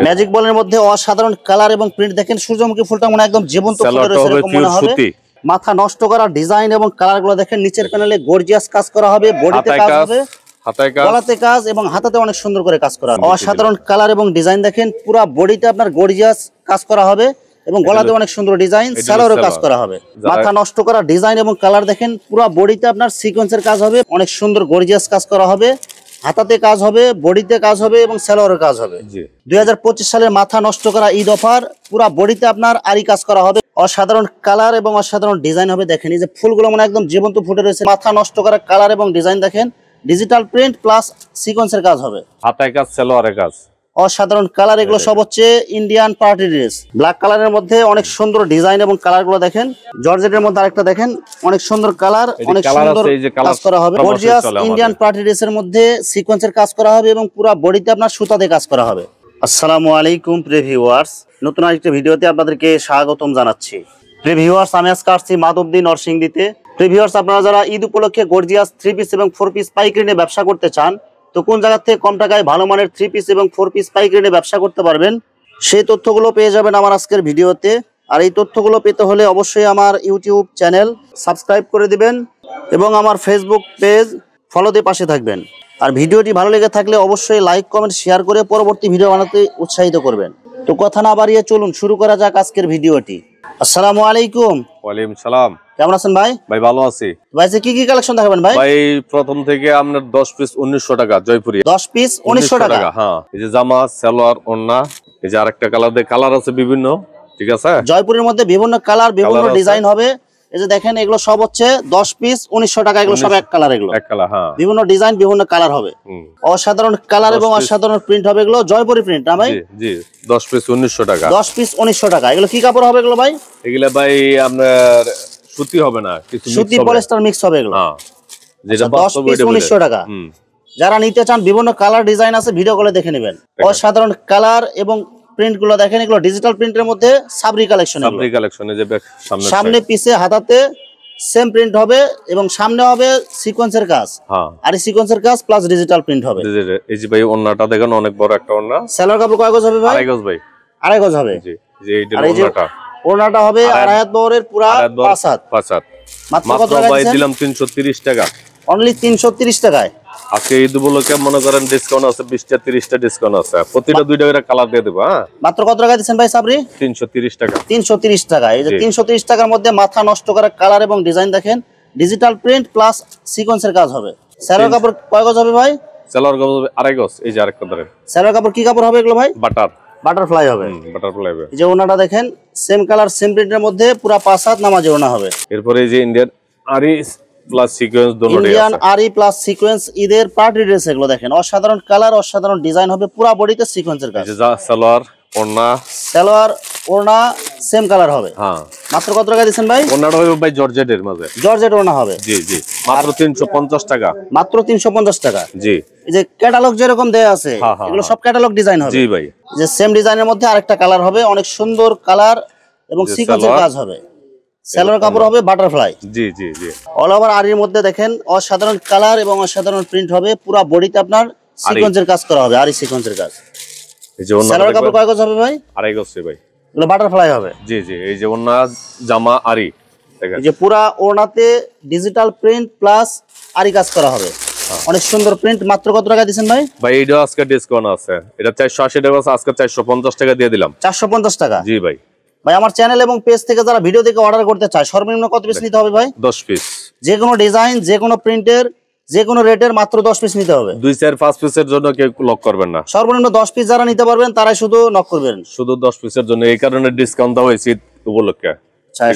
Magic বলের মধ্যে অসাধারণ কালার এবং প্রিন্ট দেখেন, সূর্যমুখী ফুলটা মনে একদম জীবন্ত ফুলের এরকম মনে হবে। মাথা নষ্ট করা ডিজাইন এবং কালার গুলো দেখেন, নিচের প্যানেলে গর্জিয়াস কাজ করা হবে, বডিতে কাজ হবে, গলাতে কাজ এবং হাতাতে অনেক সুন্দর করে কাজ করা হবে। অসাধারণ কালার এবং ডিজাইন দেখেন, পুরো বডিতে আপনার গর্জিয়াস কাজ করা হবে এবং গলাতে অনেক সুন্দর ডিজাইন, সালোয়ারে কাজ করা হবে। মাথা নষ্ট করা ডিজাইন এবং কালার দেখেন, পুরো বডিতে আপনার সিকোয়েন্সের কাজ হবে, অনেক সুন্দর গর্জিয়াস কাজ করা হবে, হাতাতে কাজ হবে, বডিতে কাজ হবে এবং সালোয়ারের কাজ হবে। 2025 সালের মাথা নষ্ট করা ঈদ অফার, পুরা বডিতে আপনার আরি কাজ করা হবে, অসাধারণ কালার এবং অসাধারণ ডিজাইন হবে। দেখেন এই যে ফুলগুলো মানে একদম জীবন্ত ফুটে রয়েছে। মাথা নষ্ট করা কালার এবং ডিজাইন দেখেন, ডিজিটাল প্রিন্ট প্লাস সিকোয়েন্সের কাজ হবে, হাতায় কাজ, সালোয়ারে কাজ, অসাধারণ কালার। এগুলো সব হচ্ছে ইন্ডিয়ান পার্টি ড্রেস। ব্ল্যাক কালারের মধ্যে অনেক সুন্দর ডিজাইন এবং কালার গুলো দেখেন। জর্জেটের মধ্যে আরেকটা দেখেন, অনেক সুন্দর কালার, অনেক সুন্দর কাজ করা হবে। গর্জিয়াস ইন্ডিয়ান পার্টি ড্রেসের মধ্যে সিকোয়েন্সের কাজ করা হবে এবং পুরো বডিতে আপনার সুতাতে কাজ করা হবে। আসসালামু আলাইকুম প্রিয় ভিউয়ার্স, নতুন আরেকটা ভিডিওতে আপনাদেরকে স্বাগতম জানাচ্ছি। প্রিয় ভিউয়ার্স, আমি আজকে আসছি মাধবদী নরসিংদীতে। প্রিয় ভিউয়ার্স, আপনারা যারা ঈদ উপলক্ষে গর্জিয়াস 3 পিস এবং 4 পিস পাইকারি নিয়ে ব্যবসা করতে চান, তো কোন জায়গা থেকে কম টাকায় ভালো মানের 3 পিস এবং 4 পিস পাইকারি নিয়ে ব্যবসা করতে পারবেন, সেই তথ্যগুলো পেয়ে যাবেন আমার আজকের ভিডিওতে। আর এই তথ্যগুলো পেতে হলে অবশ্যই আমার ইউটিউব চ্যানেল সাবস্ক্রাইব করে দিবেন এবং আমার ফেসবুক পেজ ফলো দিয়ে পাশে থাকবেন। আর ভিডিওটি ভালো লেগে থাকলে অবশ্যই লাইক কমেন্ট শেয়ার করে পরবর্তী ভিডিও বানাতে উৎসাহিত করবেন। তো কথা না বাড়িয়ে চলুন শুরু করা যাক আজকের ভিডিওটি। আসসালামু আলাইকুম। ওয়ালাইকুম সালাম। কেমন আছেন ভাই? ভাই ভালো আছি ভাই। কি কি কালেকশন দেখাবেন ভাই? ভাই প্রথম থেকে আপনার 10 পিস 1900 টাকা জয়পুরি। 10 পিস 1900 টাকা। হ্যাঁ, এই যে জামা, সালোয়ার, ওড়না, এই যে আরেকটা কালার আছে বিভিন্ন, ঠিক আছে? জয়পুরের মধ্যে বিভিন্ন কালার, বিভিন্ন ডিজাইন হবে। এই যে দেখেন, এগুলো সব হচ্ছে 10 পিস 1900 টাকা। এগুলো সব এক কালার, এগুলো এক কালার। হ্যাঁ, বিভিন্ন ডিজাইন, বিভিন্ন কালার হবে, অসাধারণ কালার এবং অসাধারণ প্রিন্ট হবে। এগুলো জয়পুরি প্রিন্ট না ভাই? জি, 10 পিস 1900 টাকা। 10 পিস 1900 টাকা। এগুলো কি কাপড় হবে এগুলো ভাই? এগুলা ভাই আপনার সুতি হবে না, কিছু সুতি পলিস্টার মিক্স হবে এগুলো। হ্যাঁ, যেটা 10 পিস 1900 টাকা। যারা নিতে চান, বিভিন্ন কালার ডিজাইন আছে, ভিডিও কলে দেখে নেবেন। অসাধারণ কালার এবং প্রিন্ট গুলো দেখেন। এগুলো ডিজিটাল প্রিন্টের মধ্যে সাবরি কালেকশন। সাবরি কালেকশনে যে সামনে পিছে হাতাতে সেম প্রিন্ট হবে এবং সামনে হবে সিকোয়েন্সের কাজ। হ্যাঁ, আর এই সিকোয়েন্সের কাজ প্লাস ডিজিটাল প্রিন্ট হবে। এই যে ভাই ওন্নাটা দেখেন, অনেক বড় একটা ওন্না। সালোয়ার কাপড় কয় গজ হবে ভাই? 2.5 গজ ভাই। 2.5 গজ হবে। জি, যে এই ওন্নাটা, ওড়নাটা হবে 2.5 হাত বহরের, পুরা 5 হাত। 5 হাত। মাত্র কত টাকা দিলাম? 330 টাকা। অনলি 330 টাকায়। আজকে ঈদ উপলক্ষে মনে করেন ডিসকাউন্ট আছে, 20টা 30টা ডিসকাউন্ট আছে। প্রতিটা 2 টাকা কালার দিয়ে দেব। হ্যাঁ, মাত্র কত টাকা দিবেন ভাই সাবরি? 330 টাকা। 330 টাকা। এই যে 330 টাকার মধ্যে মাথা নষ্ট করা কালার এবং ডিজাইন দেখেন, ডিজিটাল প্রিন্ট প্লাস সিকোয়েন্সের কাজ হবে। সালোয়ার কাপড় কয় গজ হবে ভাই? সালোয়ার কাপড় 2.5 গজ। এই যে আরেকটা ধরেন, সালোয়ার কাপড় কি কাপড় হবে এগুলো ভাই? বাটারফ্লাই হবে। বাটারফ্লাই হবে। এই যে ওনাটা দেখেন, সেম কালার সেম প্রিন্টের মধ্যে পুরো 5 হাত নামাজি ওনা হবে। এরপরে এই যে ইন্ডিয়ান আরি প্লাস সিকোয়েন্স, ইন্ডিয়ান আরি প্লাস সিকোয়েন্স ঈদের পার্টি ড্রেস। এগুলো দেখেন, অসাধারণ কালার, অসাধারণ ডিজাইন হবে, পুরো বডিতে সিকোয়েন্সের কাজ। সালোয়ার, ওড়না, সালোয়ার ওড়না সেম কালার হবে। হ্যাঁ, মাত্র কত টাকা দিবেন ভাই? ওড়নাটা হবে ভাই জর্জেটের মাঝে, জর্জেট ওড়না হবে। জি জি, মাত্র 350 টাকা। মাত্র 350 টাকা। জি, এই যে ক্যাটালগ যেরকম দেয়া আছে, এগুলো সব ক্যাটালগ ডিজাইন হবে। জি ভাই। যে সেম ডিজাইনের মধ্যে আরেকটা কালার হবে, অনেক সুন্দর কালার এবং সিকোয়েন্সের কাজ হবে। সালোয়ার কাপড় হবে বাটারফ্লাই। জি জি জি, অল ওভার আরির মধ্যে দেখেন, অসাধারণ কালার এবং অসাধারণ প্রিন্ট হবে, পুরো বডিতে আপনার সিকোয়েন্সের কাজ করা হবে, আরি সিকোয়েন্সের কাজ। এই যে ওন্না, সালোয়ার কাপড় কয় গজ হবে ভাই? 2.5 গজ ভাই। এগুলো বাটারফ্লাই হবে। জি জি, এই যে ওন্না, জামা, আরি দেখেন, এই যে পুরো ওড়নাতে ডিজিটাল প্রিন্ট প্লাস আরি কাজ করা হবে, অনেক সুন্দর প্রিন্ট। মাত্র কত টাকা দিবেন ভাই? ভাই এইটা আজকে ডিসকাউন্ট আছে, এটা 480 টাকা আছে, আজকে 450 টাকা দিয়ে দিলাম। 450 টাকা। জি ভাই। ভাই আমার চ্যানেল এবং পেজ থেকে যারা ভিডিও দেখে অর্ডার করতে চায়, সর্বনিম্ন কত পিস নিতে হবে ভাই? 10 পিস। যে কোনো ডিজাইন, যে কোনো প্রিন্টের, যে কোনো রেটের মাত্র 10 পিস নিতে হবে। 2 4 5 পিসের জন্য কেউ লক করবেন না। সর্বনিম্ন 10 পিস যারা নিতে পারবেন তারাই শুধু নক করবেন। শুধু 10 পিসের জন্য, এই কারণে ডিসকাউন্ট দেওয়া হয়েছে উপলক্ষে।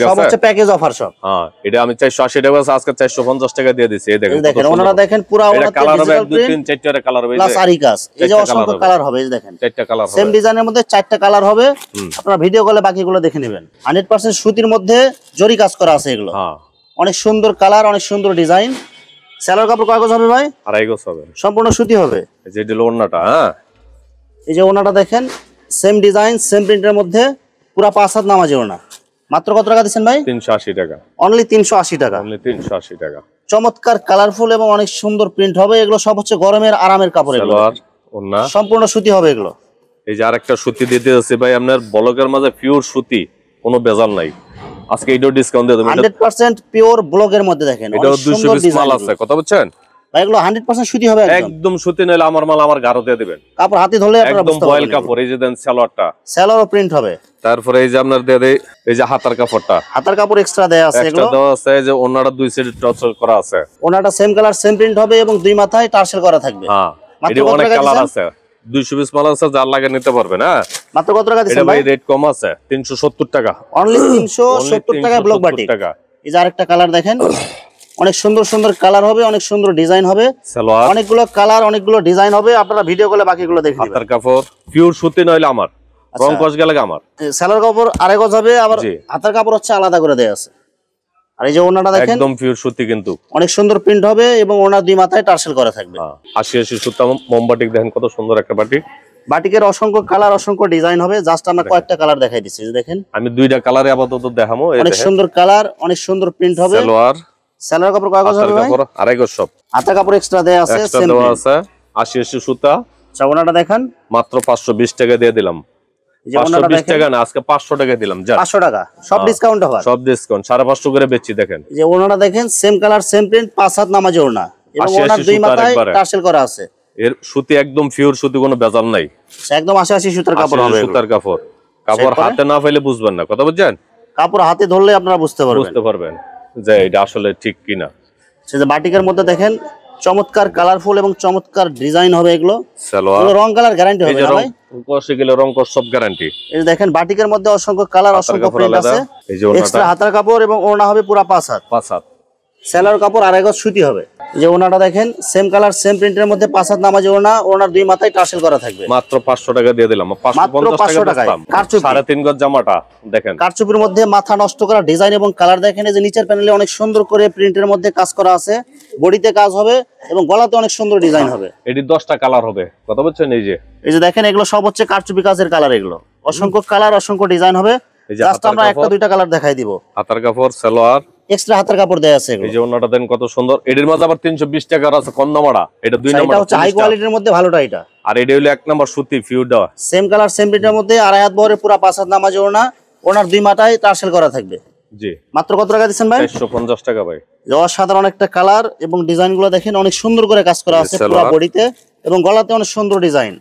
সব হচ্ছে প্যাকেজ অফার সব। হ্যাঁ, এটা আমি 480 টাকা আছে, আজকে 450 টাকা দিয়ে দিছি। এই দেখেন, দেখেন ওনারা দেখেন, পুরো ওনারা কালার হবে 2 3 4টা কালার হবে, প্লাস আরি কাজ। এই যে অসংখ্য কালার হবে, এই দেখেন 4টা কালার হবে, সেম ডিজাইনের মধ্যে 4টা কালার হবে। আপনারা ভিডিও কলে বাকিগুলো দেখে নেবেন। 100% সুতির মধ্যে জরি কাজ করা আছে এগুলো। হ্যাঁ, অনেক সুন্দর কালার, অনেক সুন্দর ডিজাইন। সালোয়ার কাপড় কয় গজ হবে ভাই? 2.5 গজ হবে। সম্পূর্ণ সুতি হবে। এই যে ওন্নাটা, হ্যাঁ, এই যে ওনাটা দেখেন, সেম ডিজাইন সেম প্রিন্টের মধ্যে পুরো 5 হাত নামাজি ওনা। মাত্র কত টাকা দিবেন ভাই? 380 টাকা। অনলি 380 টাকা। অনলি 380 টাকা। চমৎকার কালারফুল এবং অনেক সুন্দর প্রিন্ট হবে। এগুলো সব হচ্ছে গরমের আরামের কাপড়। সালোয়ার, ওন্না সম্পূর্ণ সুতি হবে এগুলো। এই যে আরেকটা সুতি দিতে আছে ভাই আপনার ব্লকের মাঝে পিওর সুতি, কোনো বেজাল নাই। আজকে এইটাও ডিসকাউন্ট দিয়ে দেব। 100% পিওর ব্লকের মধ্যে দেখেন এটা 220 মাল আছে, কথা বুঝছেন ভাই? এগুলো 100% সুতি হবে, একদম সুতি নইলে আমার মাল আমার গারো দিয়ে দিবেন। কাপড় হাতে ধরলে আপনারা একদম বয়েল কাপড়। এই যে দেন সালোয়ারটা, সালোয়ার প্রিন্ট হবে। তারপরে এই যে আপনার দিয়ে দেই এই যে হাতার কাপড়টা, হাতার কাপড় এক্সট্রা দেয়া আছে। এক্সট্রা দেওয়া আছে। যে ওনাটা দুই সাইডে টর্চার করা আছে। ওনাটা সেম কালার সেম প্রিন্ট হবে এবং দুই মাথায় টার্সেল করা থাকবে। হ্যাঁ, এটা অনেক কালার আছে। 220 মাল আছে, যার লাগে নিতে পারবে না। মাত্র কত টাকা দিবেন ভাই? রেট কম আছে 370 টাকা, অনলি 370 টাকা ব্লক বাটিক। এই যে আরেকটা কালার দেখেন, অনেক সুন্দর সুন্দর কালার হবে, অনেক সুন্দর ডিজাইন হবে, অনেকগুলো কালার অনেকগুলো ডিজাইন হবে। আপনারা ভিডিও কলে বাকিগুলো দেখে নেবেন। হাতার কাপড় পিওর সুতি নইলে আমার রং কস গেলে আমার সালোয়ার কাপড় আড়াই গজ হবে, আবার হাতার কাপড় হচ্ছে আলাদা করে দেয়া আছে। আর এই যে ওনাটা দেখেন একদম পিওর সুতি, কিন্তু অনেক সুন্দর প্রিন্ট হবে এবং ওনার দুই মাথায় টার্সেল করা থাকবে। 80 সুতা মোমবাটিক দেখেন, কত সুন্দর একটা বাটিক। বাটিকের অসংখ্য কালার অসংখ্য ডিজাইন হবে। জাস্ট আমরা কয়েকটা কালার দেখাই দিচ্ছি। দেখেন আমি দুইটা কালারে আপাতত দেখামো। অনেক সুন্দর কালার, অনেক সুন্দর প্রিন্ট হবে। সালোয়ার কাপড় কয় গজ হবে ভাই? আড়াই গজ সব। হাতার কাপড় এক্সট্রা দেয়া আছে, এক্সট্রা দেওয়া আছে। 80 সুতা। আচ্ছা, ওনাটা দেখেন মাত্র 520 টাকা দিয়ে দিলাম। 520 টাকা না, আজকে 500 টাকা দিলাম। 500 টাকা সব ডিসকাউন্ট হবে, সব ডিসকাউন্ট। 550 করে বেচছি। দেখেন এই যে ওনাটা দেখেন, সেম কালার সেম প্রিন্ট, 5 হাত নামাজে ওনা এবং ওনার দুই মাথায় টার্সেল করা আছে। এর সুতি একদম পিওর সুতি, কোনো বেজাল নাই। একদম 80 সুতার কাপড় হবে। সুতার কাপড়। কাপড় হাতে না পাইলে বুঝবেন না, কথা বুঝছেন? কাপড় হাতে ধরলে আপনারা বুঝতে পারবেন যে এটা আসলে ঠিক কিনা। সেটা বাটিকের মধ্যে দেখেন চমৎকার কালারফুল এবং চমৎকার ডিজাইন হবে। এগুলো রং কালার গ্যারান্টি হবে না ভাই? কষে গেলে রং কস সব গ্যারান্টি। এই দেখেন বাটিকের মধ্যে অসংখ্য কালার, অসংখ্য প্রিন্ট আছে। এক্সট্রা হাতার কাপড় এবং ওড়না হবে পুরো 5 হাত। সেলার কাপড় আড়াই গজ সুতি হবে। যে ওনাটা দেখেন সেম কালার সেম প্রিন্টের মধ্যে 5 হাত নামাজে ওনা, ওনার দুই মাথায় টার্সেল করা থাকবে। মাত্র 500 টাকা দিয়ে দিলাম। 550 টাকা। 3.5 গজ জামাটা দেখেন, কারচুপির মধ্যে মাথা নষ্ট করা ডিজাইন এবং কালার দেখেন। এই যে নিচের প্যানেলে অনেক সুন্দর করে প্রিন্টের মধ্যে কাজ করা আছে, বডিতে কাজ হবে এবং গলাতে অনেক সুন্দর ডিজাইন হবে। এটি 10টা কালার হবে, কথা বুঝছেন? এই যে দেখেন এগুলো সব হচ্ছে কারচুপি কাজের কালার। এগুলো অসংখ্য কালার, অসংখ্য ডিজাইন হবে। জাস্ট আমরা একটা দুইটা কালার দেখাই দিব। হাতার কাপড় সালোয়ার এক্সট্রা হাতার কাপড় দেয়া আছে। এই যে ওনাটা দেন, কত সুন্দর। এর মধ্যে আবার 320 টাকার আছে কম দামটা। এটা 2 নাম্বার, এটা হচ্ছে হাই কোয়ালিটির মধ্যে ভালোটা এটা। আর এটা হলো 1 নাম্বার সুতি পিওর দেওয়া। সেম কালার সেম প্রিন্টের মধ্যে আড়াই হাত বহরে পুরো 5 হাত নামাজে ওনা, ওনার দুই মাথায় টার্সেল করা থাকবে। জি, মাত্র কত টাকা দিচ্ছেন ভাই? 450 টাকা ভাই। অসাধারণ একটা কালার এবং ডিজাইন গুলো দেখেন, অনেক সুন্দর করে কাজ করা আছে পুরো বডিতে এবং গলাতে অনেক সুন্দর ডিজাইন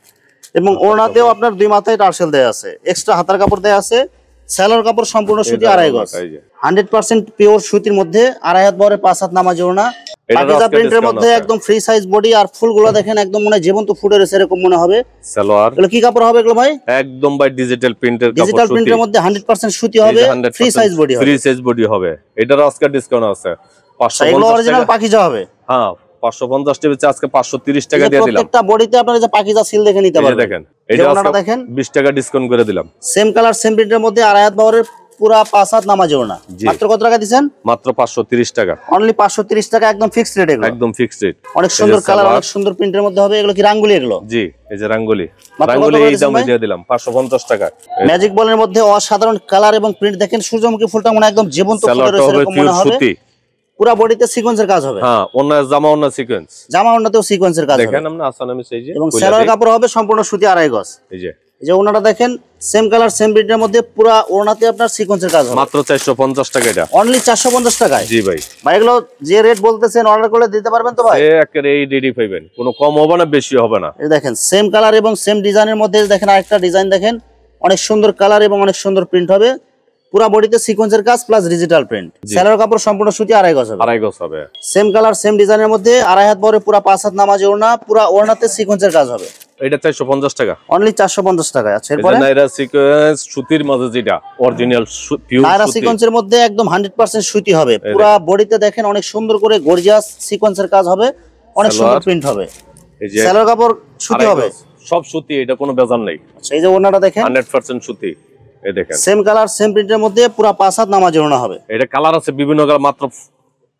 এবং ওড়নাতেও আপনার দুই মাথায় টার্সেল দেয়া আছে। এক্সট্রা হাতার কাপড় দেয়া আছে। সেলার কাপড় সম্পূর্ণ সুতি আড়াই গজ, 100% পিওর সুতির মধ্যে আড়াই হাত বহরে 5 হাত নামাজে ওনা। পাকিজা প্রিন্টের মধ্যে একদম ফ্রি সাইজ বডি আর ফুলগুলো দেখেন একদম মনে জীবন্ত ফুটে রয়েছে এরকম মনে হবে। সালোয়ার এগুলো কি কাপড় হবে এগুলো ভাই? একদম ভাই ডিজিটাল প্রিন্টের কাপড়। ডিজিটাল প্রিন্টের মধ্যে 100% সুতি হবে, ফ্রি সাইজ বডি হবে। ফ্রি সাইজ বডি হবে। এটার আজকে ডিসকাউন্ট আছে 550 এগুলো অরিজিনাল পাকিজা হবে। হ্যাঁ, 550 টাকা বেচে আজকে 530 টাকা দিয়ে দিলাম। প্রত্যেকটা বডিতে আপনারা যে পাকিজা সিল দেখে নিতে পারবেন। দেখেন এটা আজকে দেখেন 20 টাকা ডিসকাউন্ট করে দিলাম। সেম কালার সেম প্রিন্টের মধ্যে আড়াই হাত বহরের পুরা 5 হাত নামাজে ওনা। মাত্র কত টাকা দিবেন? মাত্র 530 টাকা। অনলি 530 টাকা, একদম ফিক্সড রেট। এগুলো একদম ফিক্সড রেট। অনেক সুন্দর কালার, অনেক সুন্দর প্রিন্টের মধ্যে হবে। এগুলো কি রাঙ্গুলি? এগুলো জি, এই যে রাঙ্গুলি। রাঙ্গুলি এই দামে দিয়ে দিলাম 550 টাকা। ম্যাজিক বলের মধ্যে অসাধারণ কালার এবং প্রিন্ট দেখেন। সূর্যমুখী ফুলটা মনে একদম জীবন্ত ফুটে রয়েছে এরকম মনে হবে। পুরো বডিতে সিকোয়েন্সের কাজ হবে। হ্যাঁ, ওন্না জামা ওন্না সিকোয়েন্স, জামা ওন্নাতেও সিকোয়েন্সের কাজ হবে। দেখেন আমরা আসানামি সেই যে এবং সেলার কাপড় হবে সম্পূর্ণ সুতি আড়াই গজ। এই যে ওনাটা দেখেন সেম কালার সেম প্রিন্টের মধ্যে পুরো ওনাতে আপনার সিকোয়েন্সের কাজ হবে। মাত্র 450 টাকা। এটা অনলি 450 টাকায়। জি ভাই। ভাই এগুলো যে রেট বলতেছেন অর্ডার করলে দিতে পারবেন তো ভাই? একেবারে এই রেডি পাইবেন, কোনো কম হবে না বেশি হবে না। এই দেখেন সেম কালার এবং সেম ডিজাইনের মধ্যে দেখেন আরেকটা ডিজাইন দেখেন, অনেক সুন্দর কালার এবং অনেক সুন্দর প্রিন্ট হবে। পুরা বডিতে সিকোয়েন্সের কাজ প্লাস ডিজিটাল প্রিন্ট। সেলার কাপড় সম্পূর্ণ সুতি আড়াই গজ হবে। আড়াই গজ হবে। সেম কালার সেম ডিজাইনের মধ্যে আড়াই হাত বহরে পুরা 5 হাত নামাজে ওড়না, পুরা ওড়নাতে সিকোয়েন্সের কাজ হবে। এটা 450 টাকা। অনলি 450 টাকা। আচ্ছা, এরপরে নাইরা সিকোয়েন্স সুতির মধ্যে যেটা অরিজিনাল পিওর নাইরা সিকোয়েন্সের মধ্যে একদম 100% সুতি হবে। পুরা বডিতে দেখেন অনেক সুন্দর করে গর্জিয়াস সিকোয়েন্সের কাজ হবে, অনেক সুন্দর প্রিন্ট হবে। এই যে সেলার কাপড় সুতি হবে, সব সুতি, এটা কোনো বেজার নেই। আচ্ছা, এই যে ওড়নাটা দেখেন 100% সুতি। এই দেখেন সেম কালার সেম প্রিন্টের মধ্যে পুরা 5 হাত নামাজে ওড়না হবে। এটা কালার আছে বিভিন্ন কালার। মাত্র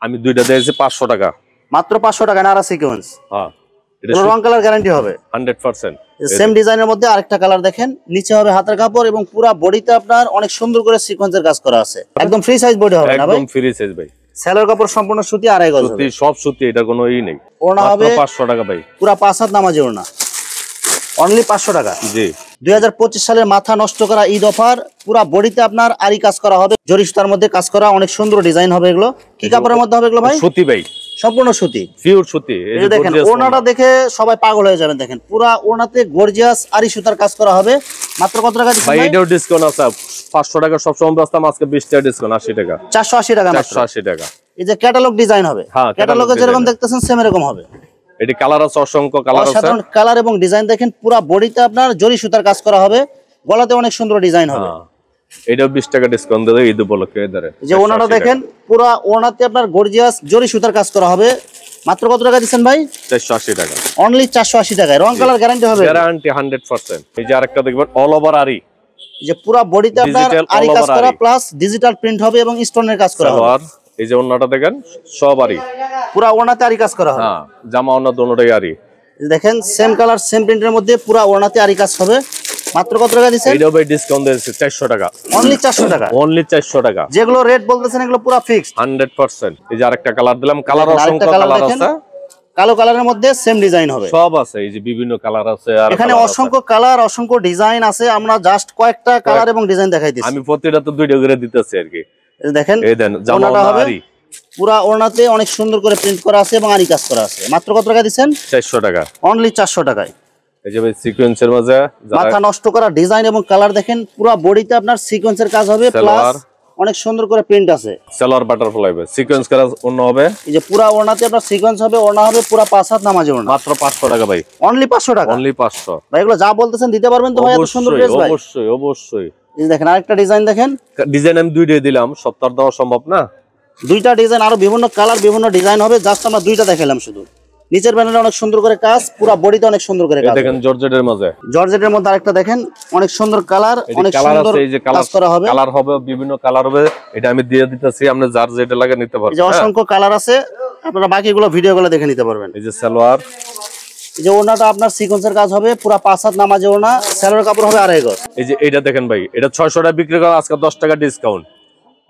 আমি দুইটা দিয়েছি 500 টাকা। মাত্র 500 টাকা নাইরা সিকোয়েন্স। হ্যাঁ, এটা রং কালার গ্যারান্টি হবে 100%। সেম ডিজাইনের মধ্যে আরেকটা কালার দেখেন, নিচে হবে হাতের কাপড় এবং পুরা বডিতে আপনার অনেক সুন্দর করে সিকোয়েন্সের কাজ করা আছে। একদম ফ্রি সাইজ বডি হবে না ভাই? একদম ফ্রি সাইজ ভাই। সেলার কাপড় সম্পূর্ণ সুতি আড়াই গজ হবে। সুতি সব সুতি, এটা কোনো ই নেই। ওড়না হবে 500 টাকা ভাই। পুরা 5 হাত নামাজে ওড়না অনলি 500 টাকা। জি। 2025 সালের মাথা নষ্ট করা ঈদ অফার, পুরা বডিতে আপনার আরি কাজ করা হবে, জরি সুতার মধ্যে কাজ করা, অনেক সুন্দর ডিজাইন হবে এগুলো। কি কাপড়ের মধ্যে হবে এগুলো ভাই? সুতি ভাই, সম্পূর্ণ সুতি, পিওর সুতি। এই যে দেখেন ওড়নাটা দেখে সবাই পাগল হয়ে যাবেন। দেখেন পুরা ওড়নাতে গর্জিয়াস আরি সুতার কাজ করা হবে। মাত্র কত টাকা দিচ্ছেন ভাই? এটাও ডিসকাউন্ট আছে 500 টাকা সব সময় রাস্তাম, আজকে 20 টাকা ডিসকাউন্ট, 80 টাকা, 480 টাকা মাত্র। 480 টাকা। এই যে ক্যাটালগ ডিজাইন হবে, ক্যাটালগে যেরকম দেখতেছেন সেম এরকম হবে। এটি কালার আছে, অসংখ্য কালার আছে, সাধারণ কালার এবং ডিজাইন দেখেন। পুরা বডিতে আপনার জরি সুতার কাজ করা হবে, গলাতে অনেক সুন্দর ডিজাইন হবে। এটাও 20 টাকা ডিসকাউন্ট দেবে ঈদ উপলক্ষে। যে ওনাটা দেখেন পুরা ওনাতে আপনার গর্জিয়াস জরি সুতার কাজ করা হবে। মাত্র কত টাকা দিচ্ছেন ভাই? 480 টাকা, অনলি 480 টাকায়। রং কালার গ্যারান্টি হবে, গ্যারান্টি 100%। এই যে আরেকটা দেখবেন অল ওভার আরি, যে পুরা বডিতে আপনার আরি কাজ করা প্লাস ডিজিটাল প্রিন্ট হবে এবং স্টোনের কাজ করা হবে। এই যে ওন্নাটা দেখেন সব আরি, পুরা ওনাতে আরি কাজ করা হবে। হ্যাঁ, জামা ওন্না দুটোই আরি। দেখেন সেম কালার সেম প্রিন্টের মধ্যে পুরা ওনাতে আরি কাজ হবে। মাত্র কত টাকা দিচ্ছেন? এইটাও ভাই ডিসকাউন্ট দিয়েছে 400 টাকা, অনলি 400 টাকা, অনলি 400 টাকা। যেগুলো রেট বলতেছেন এগুলো পুরো ফিক্সড 100%। এই যে আরেকটা কালার দিলাম, কালার অসংখ্য কালার আছে, কালো কালারের মধ্যে সেম ডিজাইন হবে, সব আছে। এই যে বিভিন্ন কালার আছে, আর এখানে অসংখ্য কালার অসংখ্য ডিজাইন আছে। আমরা জাস্ট কয়েকটা কালার এবং ডিজাইন দেখাই দিচ্ছি। আমি প্রতিটা তো দুইটা করে দিতেছি আর কি। দেখেন এই দেন জামাটা হবে পুরা ওড়নাতে অনেক সুন্দর করে প্রিন্ট করা আছে এবং আরি কাজ করা আছে। মাত্র কত টাকা দিচ্ছেন? 400 টাকা, অনলি 400 টাকায়। এই যে ভাই সিকোয়েন্সের মাঝে মাথা নষ্ট করা ডিজাইন এবং কালার দেখেন। পুরো বডিতে আপনার সিকোয়েন্সের কাজ হবে, প্লাস অনেক সুন্দর করে প্রিন্ট আছে। সালোয়ার বাটারফ্লাই হবে, সিকোয়েন্স করা অন্য হবে। এই যে পুরো ওড়নাতে আপনার সিকোয়েন্স হবে, ওড়না হবে পুরো 5 হাত নামাজি ওড়না। মাত্র 500 টাকা ভাই, অনলি 500 টাকা, অনলি 500। ভাই এগুলো যা বলতেছেন দিতে পারবেন তো ভাই? এত সুন্দর ড্রেস ভাই, অবশ্যই অবশ্যই। এই দেখেন আরেকটা ডিজাইন দেখেন। ডিজাইন আমি দুইটাই দিলাম, সপ্তাহ দেওয়া সম্ভব না। দুইটা ডিজাইন, আরো বিভিন্ন কালার বিভিন্ন ডিজাইন হবে, জাস্ট আমরা দুইটা দেখাইলাম শুধু। নিচের প্যানেলে অনেক সুন্দর করে কাজ, পুরো বডিতে অনেক সুন্দর করে কাজ। দেখেন জর্জেটের মাঝে, জর্জেটের মধ্যে আরেকটা দেখেন অনেক সুন্দর কালার, অনেক সুন্দর কাজ করা হবে। কালার হবে, বিভিন্ন কালার হবে। এটা আমি দিয়ে দিতেছি, আপনি যার যেটা লাগে নিতে পারবেন। এই যে অসংখ্য কালার আছে, আপনারা বাকিগুলো ভিডিওগুলো দেখে নিতে পারবেন। এই যে সালোয়ার, এই যে ওড়নাটা আপনার সিকোয়েন্সের কাজ হবে, পুরো 5 হাত নামাজি ওড়না, সালোয়ার কাপড় হবে 2.5 গজ। এই যে এইটা দেখেন ভাই, এটা 600 টাকা বিক্রি করা, আজকে 10 টাকা ডিসকাউন্ট,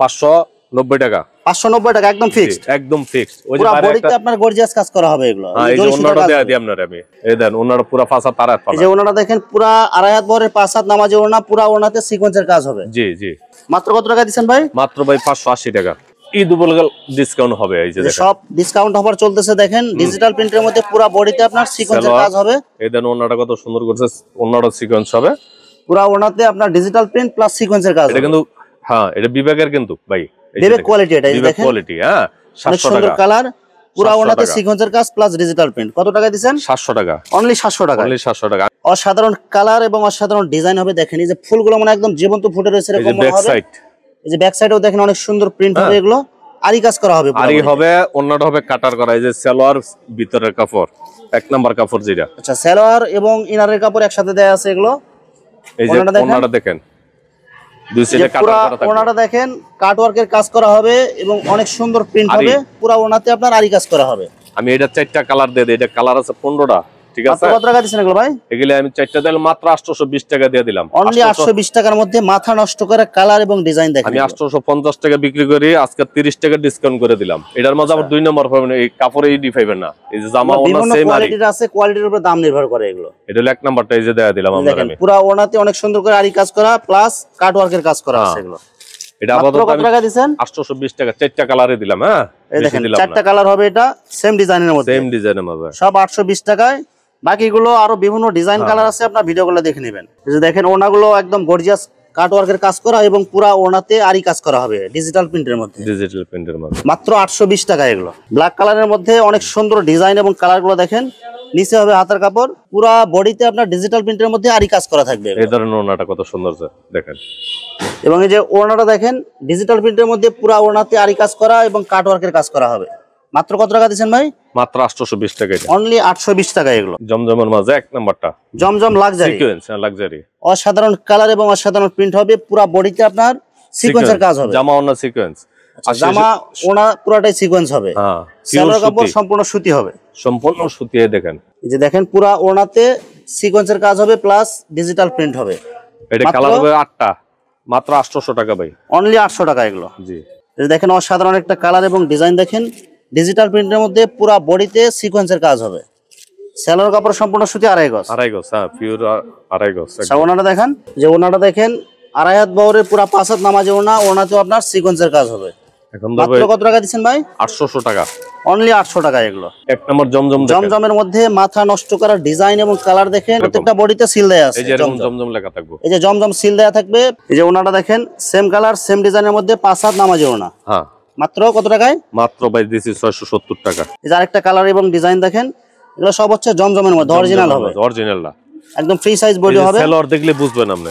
590 টাকা। 590 টাকা একদম ফিক্সড, একদম ফিক্সড। ওই যে পুরো বডিতে আপনার গর্জিয়াস কাজ করা হবে এগুলো। এই যে ওন্নাটা দেয়া দিই আপনারা। আমি এই দেন ওন্নাটা পুরো 5 হাত পাড়া। এই যে ওন্নাটা দেখেন পুরো 2.5 হাত বহরের 5 হাত নামাজি ওড়না, পুরো ওড়নাতে সিকোয়েন্সের কাজ হবে। জি জি। মাত্র কত টাকা দিবেন ভাই? মাত্র ভাই 580 টাকা। ঈদ উপলক্ষে ডিসকাউন্ট হবে। এই যে দেখেন সব ডিসকাউন্ট অফার চলতেছে। দেখেন ডিজিটাল প্রিন্টের মধ্যে পুরো বডিতে আপনার সিকোয়েন্সের কাজ হবে। এই দেন ওন্নাটা কত সুন্দর করছে, ওন্নাটা সিকোয়েন্স হবে, পুরো ওড়নাতে আপনার ডিজিটাল প্রিন্ট প্লাস সিকোয়েন্সের কাজ। এটা কিন্তু হ্যাঁ, এটা বিবেকের কিন্তু ভাই, বিবেক কোয়ালিটি। এটা দেখেন কোয়ালিটি, হ্যাঁ 700 টাকা কালার, পুরো ওড়নাতে সিকোয়েন্সের কাজ প্লাস ডিজিটাল প্রিন্ট। কত টাকা দিবেন? 700 টাকা, অনলি 700 টাকা, অনলি 700 টাকা। অসাধারণ কালার এবং অসাধারণ ডিজাইন হবে। দেখেন এই যে ফুলগুলো মানে একদম জীবন্ত ফুটে রয়েছে এরকম মনে হবে। এই যে ব্যাক সাইডেও দেখেন অনেক সুন্দর প্রিন্ট হবে, এগুলো আরি কাজ করা হবে। আরি হবে, ওন্নাটা হবে কাটার করা। এই যে সালোয়ার ভিতরের কাপড়, 1 নাম্বার কাপড় যেটা। আচ্ছা, সালোয়ার এবং ইনারের কাপড় একসাথে দেয়া আছে এগুলো। এই যে ওন্নাটা দেখেন, দুই সাইডে কাটার করা থাকবে। ওন্নাটা দেখেন কাট ওয়ার্কের কাজ করা হবে এবং অনেক সুন্দর প্রিন্ট হবে, পুরো ওন্নাতে আপনার আরি কাজ করা হবে। আমি এটা 4টা কালার দিয়ে দেই, এটা কালার আছে 15টা, ঠিক আছে? কত টাকা দিছেন এগুলো ভাই? এগুলা আমি 4টা দিলাম, মাত্র 820 টাকা দিয়ে দিলাম। অনলি 820 টাকার মধ্যে মাথা নষ্ট করে কালার এবং ডিজাইন দেখেন। আমি 850 টাকা বিক্রি করি, আজকে 30 টাকা ডিসকাউন্ট করে দিলাম। এটার মধ্যে আবার 2 নম্বর পাবেন, এই কাপড়ে এই ডিফাইবেন না। এই যে জামা ওনা সেম আরি কোয়ালিটির আছে, কোয়ালিটির উপর দাম নির্ভর করে এগুলো। এটা হলো 1 নাম্বারটা, এই যে দেয়া দিলাম আমরা। আমি পুরো ওনাতে অনেক সুন্দর করে আরি কাজ করা প্লাস কাট ওয়ার্কের কাজ করা আছে এগুলো। এটা আপাতত কত টাকা দিবেন? 820 টাকা, 4টা কালারে দিলাম। হ্যাঁ, এই দেখেন 4টা কালার হবে, এটা সেম ডিজাইনের মধ্যে, সেম ডিজাইনের মধ্যে, সব 820 টাকায়। বাকিগুলো আরো বিভিন্ন ডিজাইন কালার আছে, আপনারা ভিডিওগুলো দেখে নেবেন। এই যে দেখেন ওড়নাগুলো একদম গর্জিয়াস কাট ওয়ার্কের কাজ করা এবং পুরো ওড়নাতে আরি কাজ করা হবে ডিজিটাল প্রিন্টের মধ্যে। ডিজিটাল প্রিন্টের মধ্যে মাত্র 820 টাকা এগুলো। ব্ল্যাক কালারের মধ্যে অনেক সুন্দর ডিজাইন এবং কালারগুলো দেখেন। নিচে হবে হাতের কাপড়, পুরো বডিতে আপনার ডিজিটাল প্রিন্টের মধ্যে আরি কাজ করা থাকবে। এই ধরনের ওড়নাটা কত সুন্দর দেখেন। এবং এই যে ওড়নাটা দেখেন ডিজিটাল প্রিন্টের মধ্যে পুরো ওড়নাতে আরি কাজ করা এবং কাট ওয়ার্কের কাজ করা হবে। মাত্র কত টাকা দিবেন ভাই? মাত্র 820 টাকা। এটা অনলি 820 টাকা এগুলো। জমজমের মাঝে 1 নাম্বারটা, জমজম লাক্সারি সিকোয়েন্স, লাক্সারি, অসাধারণ কালার এবং অসাধারণ প্রিন্ট হবে, পুরো বডিতে আপনার সিকোয়েন্সের কাজ হবে। জামা ওনা সিকোয়েন্স, জামা ওনা পুরোটাই সিকোয়েন্স হবে। হ্যাঁ, সালোয়ার কাপড় সম্পূর্ণ সুতি হবে, সম্পূর্ণ সুতি। দেখেন এই যে দেখেন পুরো ওনাতে সিকোয়েন্সের কাজ হবে প্লাস ডিজিটাল প্রিন্ট হবে। এটা কালার হবে 8টা, মাত্র 800 টাকা ভাই, অনলি 800 টাকা এগুলো। জি, এই দেখেন অসাধারণ একটা কালার এবং ডিজাইন দেখেন। ডিজিটাল প্রিন্টের মধ্যে পুরো বডিতে সিকোয়েন্সের কাজ হবে, সেলোর কাপড় সম্পূর্ণ সুতি আড়াই গজ। আড়াই গজ, হ্যাঁ পিওর আড়াই গজ। আচ্ছা ওনাটা দেখেন, যে ওনাটা দেখেন আড়াই হাত বহরের পুরা 5 হাত নামাজে ওনা, ওনাতেও আপনার সিকোয়েন্সের কাজ হবে। এখন মাত্র কত টাকা দিচ্ছেন ভাই? 800 টাকা। অনলি 800 টাকা এগুলো। এক নম্বর জমজম দেখেন, জমজমের মধ্যে মাথা নষ্ট করার ডিজাইন এবং কালার দেখেন, প্রত্যেকটা বডিতে সিল দেয়া আছে। এই যে এরকম জমজম লেখা থাকবে, এই যে জমজম সিল দেয়া থাকবে। এই যে ওনাটা দেখেন সেম কালার সেম ডিজাইনের মধ্যে 5 হাত নামাজে ওনা। হ্যাঁ মাত্র কত টাকায়? মাত্র ভাই দিছি 670 টাকা। এই যে আরেকটা কালার এবং ডিজাইন দেখেন, এগুলো সব হচ্ছে জমজমের মধ্যে, অরিজিনাল হবে, অরিজিনাল না একদম ফ্রি সাইজ বডি হবে। সেলোয়ার দেখলে বুঝবেন আপনি,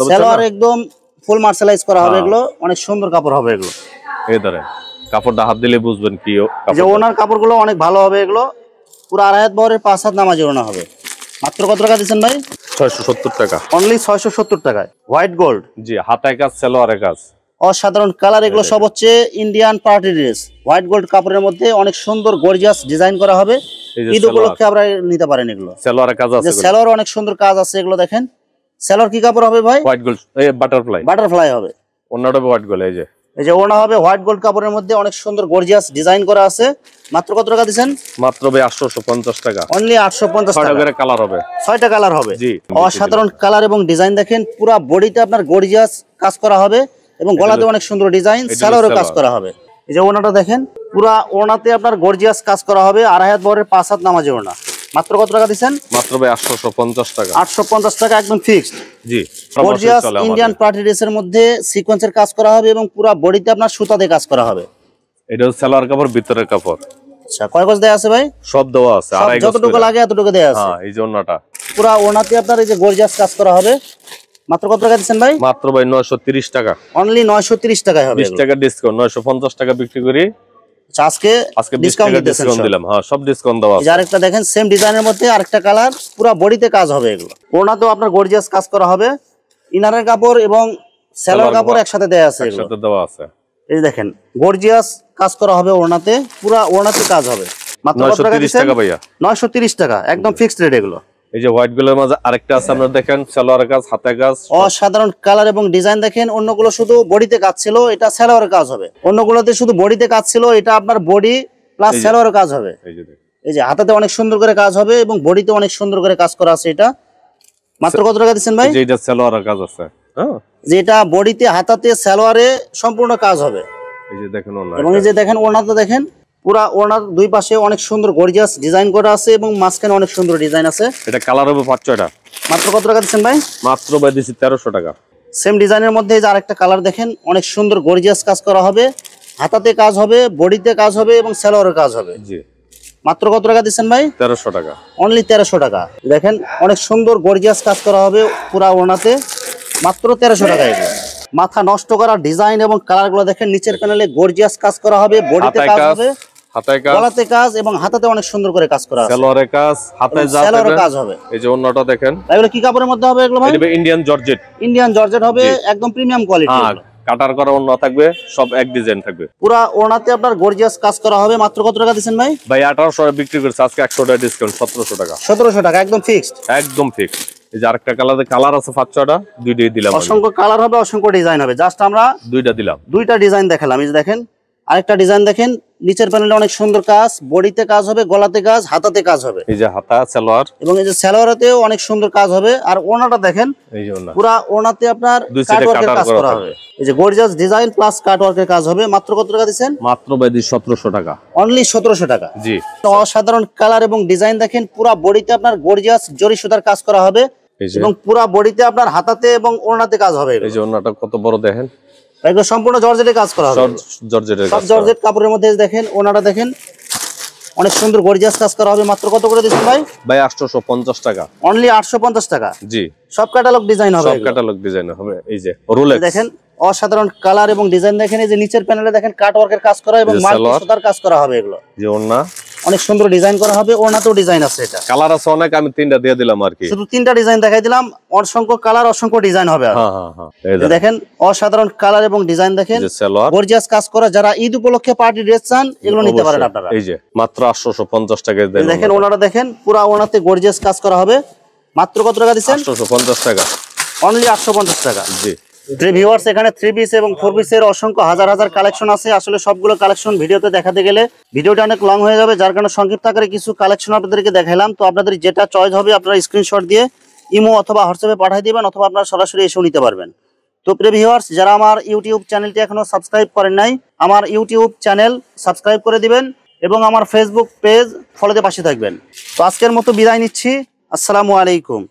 সেলোয়ার একদম ফুল মার্শালাইজ করা হবে, এগুলো অনেক সুন্দর কাপড় হবে এগুলো। এই ধরেন কাপড়টা হাত দিলে বুঝবেন কি যে ওনার কাপড়গুলো অনেক ভালো হবে, এগুলো পুরো আড়াই হাত বহরের 5 হাত নামাজে ওনা হবে। মাত্র কত টাকা দিচ্ছেন ভাই? 670 টাকা। অনলি 670 টাকায়। হোয়াইট গোল্ড, জি হাতায় কাজ সেলোয়ারের কাজ, অসাধারণ কালার, এগুলো সব হচ্ছে Indian party dress. White gold কাপড়ের মধ্যে অনেক সুন্দর গর্জিয়াস ডিজাইন করা হবে। ঈদ উপলক্ষে আপনারা নিতে পারেন এগুলো। সেলোয়ারের কাজ আছে, সেলোয়ার অনেক সুন্দর কাজ আছে, এগুলো দেখেন। সেলোয়ার কি কাপড় হবে ভাই? হোয়াইট গোল্ড, এই বাটারফ্লাই, বাটারফ্লাই হবে। ওনাটা হোয়াইট গোল্ড। এই যে ওনা হবে হোয়াইট গোল্ড কাপড়ের মধ্যে অনেক সুন্দর গর্জিয়াস ডিজাইন করা আছে। মাত্র কত টাকা দিবেন? মাত্র ভাই 850 টাকা। অনলি 850 টাকা। 6টা করে কালার হবে, 6টা কালার হবে। জি অসাধারণ কালার এবং ডিজাইন দেখেন, পুরো বডিতে আপনার গর্জিয়াস কাজ করা হবে এবং গলাতে অনেক সুন্দর ডিজাইন, সেলোয়ারও কাজ করা হবে। এই যে ওনাটা দেখেন, পুরো ওনাতে আপনার গর্জিয়াস কাজ করা হবে, আড়াই হাত বহরের 5 হাত নামাজে ওনা। মাত্র কত টাকা দিবেন? মাত্র ভাই 850 টাকা। 850 টাকা একদম ফিক্সড। জি গর্জিয়াস ইন্ডিয়ান পার্টি ড্রেসের মধ্যে সিকোয়েন্সের কাজ করা হবে এবং পুরো বডিতে আপনার সুতাতে কাজ করা হবে। এটা সেলোয়ার কাপড়, ভিতরের কাপড়। আচ্ছা কয় গজ দেয়া আছে ভাই? সব দেওয়া আছে, আড়াই গজ যতটুকু লাগে এতটুকু দেয়া আছে। হ্যাঁ এই যে ওনাটা পুরো ওনাতে আপনার এই যে গর্জিয়াস কাজ করা হবে। মাত্র কত টাকা দিচ্ছেন ভাই? মাত্র ভাই 930 টাকা। অনলি 930 টাকায় হবে। 20 টাকা ডিসকাউন্ট, 950 টাকা বিক্রি করি। আজকে 20 টাকা ডিসকাউন্ট দিলাম। হ্যাঁ সব ডিসকাউন্ট দেওয়া আছে। আরেকটা দেখেন সেম ডিজাইনের মধ্যে আরেকটা কালার, পুরো বডিতে কাজ হবে এগুলো। ওনাতেও আপনার গর্জিয়াস কাজ করা হবে। ইনারের কাপড় এবং সেলোয়ার কাপড় একসাথে দেয়া আছে, এগুলো একসাথে দেওয়া আছে। এই দেখেন গর্জিয়াস কাজ করা হবে ওনাতে, পুরো ওনাতে কাজ হবে। মাত্র কত টাকা 930 টাকা ভাইয়া। 930 টাকা একদম ফিক্সড রেট এগুলো। এই যে হোয়াইট গোল্ডের মাঝে আরেকটা আছে, আপনারা দেখেন সেলোয়ারের কাজ, হাতে কাজ, অসাধারণ কালার এবং ডিজাইন দেখেন। অন্যগুলো শুধু বডিতে কাজ ছিল, এটা সেলোয়ারের কাজ হবে। অন্যগুলোতে শুধু বডিতে কাজ ছিল, এটা আপনার বডি প্লাস সেলোয়ারের কাজ হবে। এই যে হাতাতে অনেক সুন্দর করে কাজ হবে এবং বডিতে অনেক সুন্দর করে কাজ করা আছে। এটা মাত্র কত টাকা দিচ্ছেন ভাই? যেটা সেলোয়ারের কাজ আছে, হ্যাঁ যেটা বডিতে হাতাতে সেলোয়ারে সম্পূর্ণ কাজ হবে। এই যে দেখেন ওনা, এবং এই যে দেখেন ওনাটা দেখেন, পুরা ওনার দুই পাশে অনেক সুন্দর গর্জিয়াস ডিজাইন করা আছে এবং মাঝখানে অনেক সুন্দর ডিজাইন আছে। এটা কালার হবে 5-6টা। মাত্র কত টাকা দিচ্ছেন ভাই? মাত্র ভাই দিছি 1300 টাকা। সেম ডিজাইনের মধ্যে এই যে আরেকটা কালার দেখেন, অনেক সুন্দর গর্জিয়াস কাজ করা হবে, হাতাতে কাজ হবে, বডিতে কাজ হবে এবং সেলোয়ারের কাজ হবে। জি মাত্র কত টাকা দিচ্ছেন ভাই? 1300 টাকা। অনলি 1300 টাকা। দেখেন অনেক সুন্দর গর্জিয়াস কাজ করা হবে পুরা ওনাতে, মাত্র 1300 টাকা। এগুলো মাথা নষ্ট করা ডিজাইন এবং কালার গুলো দেখেন, নিচের প্যানেলে গর্জিয়াস কাজ করা হবে, বডিতে কাজ হবে, হাতায় কাজ, গলাতে কাজ এবং হাতাতে অনেক সুন্দর করে কাজ করা আছে। সেলোয়ারের কাজ, হাতায় যা সেলোয়ারের কাজ হবে। এই যে ওন্নাটা দেখেন, এগুলো কি কাপড়ের মধ্যে হবে এগুলো ভাই? এটা ইন্ডিয়ান জর্জেট। ইন্ডিয়ান জর্জেট হবে, একদম প্রিমিয়াম কোয়ালিটি। হ্যাঁ কাটার করা ওন্না থাকবে, সব এক ডিজাইন থাকবে। পুরা ওনাতে আপনার গর্জিয়াস কাজ করা হবে। মাত্র কত টাকা দিবেন ভাই? ভাই 1800 টাকা বিক্রি করছে, আজকে 100 টাকা ডিসকাউন্ট, 1700 টাকা। 1700 টাকা একদম ফিক্সড। একদম ফিক্সড। এই যে আরেকটা কালার আছে 5-6টা, দুইটাই দিলাম। অসংখ্য কালার হবে, অসংখ্য ডিজাইন হবে, জাস্ট আমরা দুইটা দিলাম, দুইটা ডিজাইন দেখালাম। এই যে দেখেন আরেকটা ডিজাইন দেখেন, নিচের প্যানেলে অনেক সুন্দর কাজ, বডিতে কাজ হবে, গলাতে কাজ, হাতাতে কাজ হবে। এই যে হাতা সালোয়ার এবং এই যে সালোয়ারেতেও অনেক সুন্দর কাজ হবে। আর ওনাটা দেখেন, এই যে ওনা পুরা ওনাতে আপনার কাটওয়ার্কের কাজ করা হবে। এই যে গর্জিয়াস ডিজাইন প্লাস কাটওয়ার্কের কাজ হবে। মাত্র কত টাকা দিবেন? মাত্র ভাই 1700 টাকা। অনলি 1700 টাকা। জি অসাধারণ কালার এবং ডিজাইন দেখেন, পুরা বডিতে আপনার গর্জিয়াস জরি সুতার কাজ করা হবে এবং পুরা বডিতে আপনার হাতাতে এবং ওনাতে কাজ হবে। এই যে ওনাটা কত বড় দেখেন, এগুলো সম্পূর্ণ জর্জেটে কাজ করা হবে। জর্জেটের সব জর্জেট কাপড়ের মধ্যে দেখেন, ওনাটা দেখেন অনেক সুন্দর গর্জিয়াস কাজ করা হবে। মাত্র কত করে দিচ্ছেন ভাই? ভাই 850 টাকা। অনলি 850 টাকা। জি সব ক্যাটালগ ডিজাইন হবে, সব ক্যাটালগ ডিজাইন হবে। এই যে রোলেক্স দেখেন, অসাধারণ কালার এবং ডিজাইন দেখেন। এই যে নিচের প্যানেলে দেখেন কাটওয়ার্কের কাজ করা এবং মাল্টি সুতার কাজ করা হবে। এগুলো যে ওন্না অনেক সুন্দর ডিজাইন করা হবে। ওনাতেও ডিজাইন আছে। এটা কালার আছে অনেক, আমি 3টা দিয়ে দিলাম আর কি। শুধু 3টা ডিজাইন দেখাই দিলাম, অসংখ্য কালার, অসংখ্য ডিজাইন হবে। হ্যাঁ হ্যাঁ হ্যাঁ এই দেখেন অসাধারণ কালার এবং ডিজাইন দেখেন, যে সালোয়ার গর্জিয়াস কাজ করা। যারা ঈদ উপলক্ষে পার্টি ড্রেস চান, এগুলো নিতে পারেন আপনারা। এই যে মাত্র 850 টাকা দেন। দেখেন ওনারা দেখেন, পুরো ওনাতে গর্জিয়াস কাজ করা হবে। মাত্র কত টাকা দিবেন? 850 টাকা। অনলি 850 টাকা। জি ভিউয়ার্স, এখানে 3 পিস এবং 4 পিসের অসংখ্য হাজার হাজার কালেকশন আছে। আসলে সবগুলো কালেকশন ভিডিওতে দেখাতে গেলে ভিডিওটা অনেক লং হয়ে যাবে, যার কারণে সংক্ষিপ্ত আকারে কিছু কালেকশন আপনাদেরকে দেখাইলাম। তো আপনাদের যেটা চয়েস হবে আপনারা স্ক্রিনশট দিয়ে ইমো অথবা হোয়াটসঅ্যাপে পাঠিয়ে দিবেন, অথবা আপনারা সরাসরি এসেও নিতে পারবেন। তো প্রিয় ভিউয়ার্স, যারা আমার ইউটিউব চ্যানেলটি এখনো সাবস্ক্রাইব করেন নাই, আমার ইউটিউব চ্যানেল সাবস্ক্রাইব করে দিবেন এবং আমার ফেসবুক পেজ ফলোতে পাশে থাকবেন। তো আজকের মতো বিদায় নিচ্ছি। আসসালামু আলাইকুম।